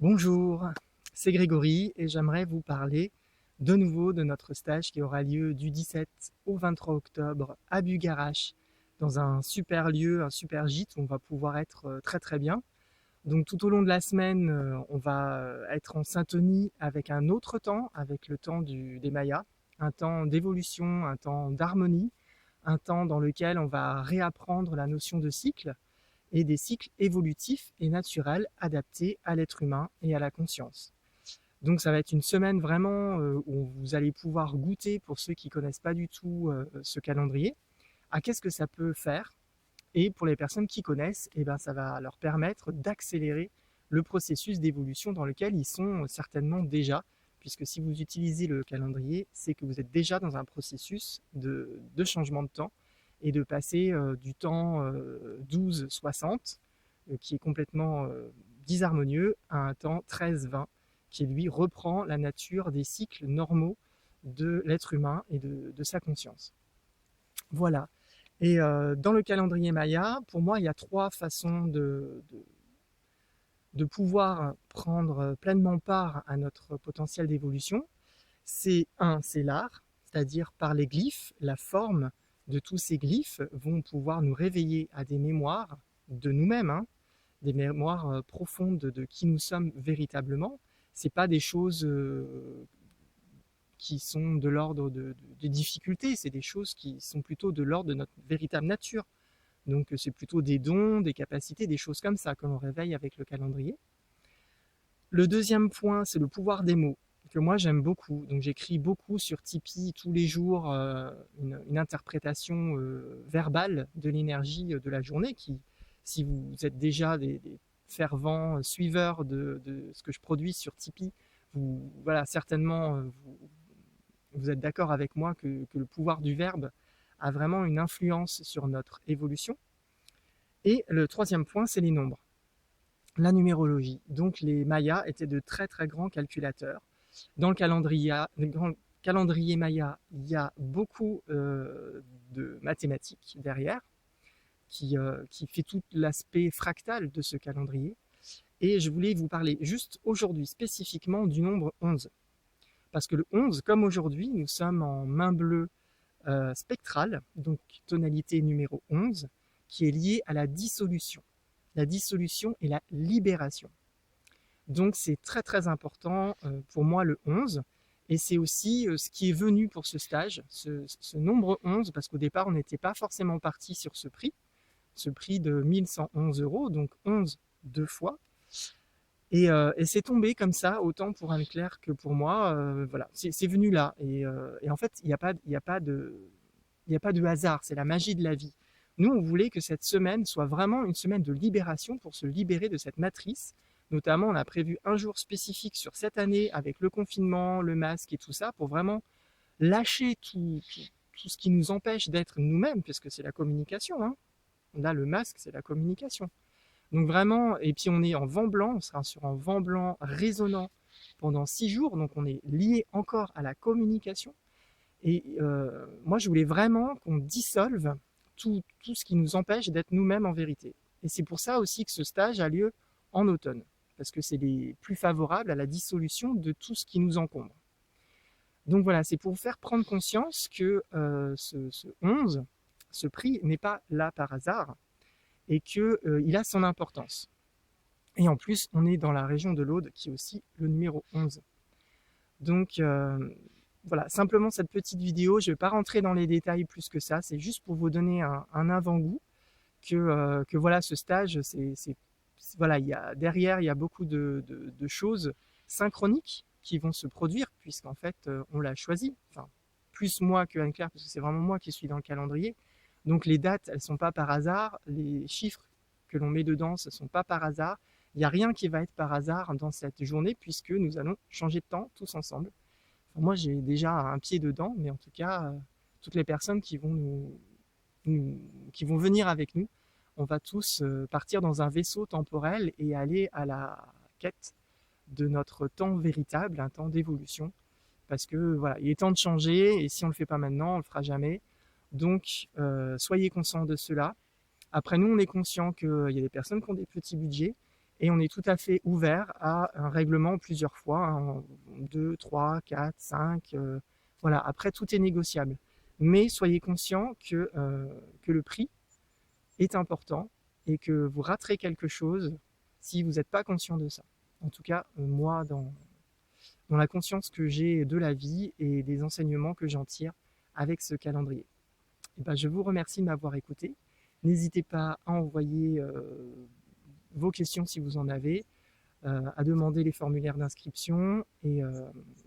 Bonjour, c'est Grégory et j'aimerais vous parler de nouveau de notre stage qui aura lieu du 17 au 23 octobre à Bugarache, dans un super lieu, un super gîte où on va pouvoir être très bien. Donc tout au long de la semaine, on va être en syntonie avec un autre temps, avec le temps des Mayas, un temps d'évolution, un temps d'harmonie, un temps dans lequel on va réapprendre la notion de cycle et des cycles évolutifs et naturels adaptés à l'être humain et à la conscience. Donc ça va être une semaine vraiment où vous allez pouvoir goûter, pour ceux qui ne connaissent pas du tout ce calendrier, à qu'est-ce que ça peut faire. Et pour les personnes qui connaissent, eh ben, ça va leur permettre d'accélérer le processus d'évolution dans lequel ils sont certainement déjà, puisque si vous utilisez le calendrier, c'est que vous êtes déjà dans un processus de changement de temps et de passer du temps 12-60, qui est complètement disharmonieux, à un temps 13-20, qui lui reprend la nature des cycles normaux de l'être humain et de sa conscience. Voilà. Et dans le calendrier Maya, pour moi, il y a trois façons de pouvoir prendre pleinement part à notre potentiel d'évolution. C'est l'art, c'est-à-dire par les glyphes, la forme de tous ces glyphes vont pouvoir nous réveiller à des mémoires de nous-mêmes, hein, des mémoires profondes de qui nous sommes véritablement. C'est pas des choses qui sont de l'ordre des difficultés, c'est des choses qui sont plutôt de l'ordre de notre véritable nature. Donc c'est plutôt des dons, des capacités, des choses comme ça que l'on réveille avec le calendrier. Le deuxième point, c'est le pouvoir des mots, que moi j'aime beaucoup. Donc j'écris beaucoup sur Tipeee tous les jours une interprétation verbale de l'énergie de la journée qui, si vous êtes déjà des fervents suiveurs de ce que je produis sur Tipeee, voilà, certainement vous êtes d'accord avec moi que le pouvoir du verbe a vraiment une influence sur notre évolution. Et le troisième point, c'est les nombres, la numérologie. Donc les Mayas étaient de très grands calculateurs. Dans le calendrier Maya, il y a beaucoup de mathématiques derrière, qui fait tout l'aspect fractal de ce calendrier. Et je voulais vous parler juste aujourd'hui spécifiquement du nombre 11. Parce que le 11, comme aujourd'hui, nous sommes en main bleue spectrale, donc tonalité numéro 11, qui est liée à la dissolution. La dissolution et la libération. Donc c'est très important pour moi le 11. Et c'est aussi ce qui est venu pour ce stage, ce nombre 11, parce qu'au départ, on n'était pas forcément parti sur ce prix de 1111 €, donc 11 deux fois. Et c'est tombé comme ça, autant pour Anne-Claire que pour moi. Voilà, c'est venu là. Et en fait, il n'y a pas de hasard, c'est la magie de la vie. Nous, on voulait que cette semaine soit vraiment une semaine de libération pour se libérer de cette matrice. Notamment, on a prévu un jour spécifique sur cette année avec le confinement, le masque et tout ça, pour vraiment lâcher tout ce qui nous empêche d'être nous-mêmes, puisque c'est la communication, hein. Là, le masque, c'est la communication. Donc vraiment, et puis on est en vent blanc, on sera sur un vent blanc résonnant pendant 6 jours, donc on est lié encore à la communication. Et moi, je voulais vraiment qu'on dissolve tout ce qui nous empêche d'être nous-mêmes en vérité. Et c'est pour ça aussi que ce stage a lieu en automne, parce que c'est les plus favorables à la dissolution de tout ce qui nous encombre. Donc voilà, c'est pour vous faire prendre conscience que ce 11, ce prix n'est pas là par hasard, et qu'il a son importance. Et en plus, on est dans la région de l'Aude, qui est aussi le numéro 11. Donc voilà, simplement cette petite vidéo, je ne vais pas rentrer dans les détails plus que ça, c'est juste pour vous donner un avant-goût que voilà, ce stage, voilà, derrière, il y a beaucoup de choses synchroniques qui vont se produire, puisqu'en fait, on l'a choisi. Enfin, plus moi que Anne-Claire, parce que c'est vraiment moi qui suis dans le calendrier. Donc les dates, elles ne sont pas par hasard, les chiffres que l'on met dedans, ce ne sont pas par hasard. Il n'y a rien qui va être par hasard dans cette journée, puisque nous allons changer de temps tous ensemble. Enfin, moi, j'ai déjà un pied dedans, mais en tout cas, toutes les personnes qui vont qui vont venir avec nous, on va tous partir dans un vaisseau temporel et aller à la quête de notre temps véritable, un temps d'évolution. Parce que voilà, il est temps de changer, et si on ne le fait pas maintenant, on ne le fera jamais. Donc, soyez conscients de cela. Après, nous, on est conscient qu'il y a des personnes qui ont des petits budgets, Et on est tout à fait ouvert à un règlement plusieurs fois, hein, 2, 3, 4, 5. Voilà, après, tout est négociable. Mais soyez conscient que le prix est important et que vous raterez quelque chose si vous n'êtes pas conscient de ça. En tout cas, moi, dans la conscience que j'ai de la vie et des enseignements que j'en tire avec ce calendrier. Et ben, je vous remercie de m'avoir écouté. N'hésitez pas à envoyer vos questions si vous en avez, à demander les formulaires d'inscription. Et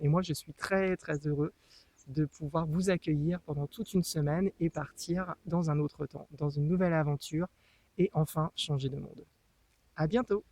moi, je suis très très heureux de pouvoir vous accueillir pendant toute une semaine et partir dans un autre temps, dans une nouvelle aventure et enfin changer de monde. À bientôt!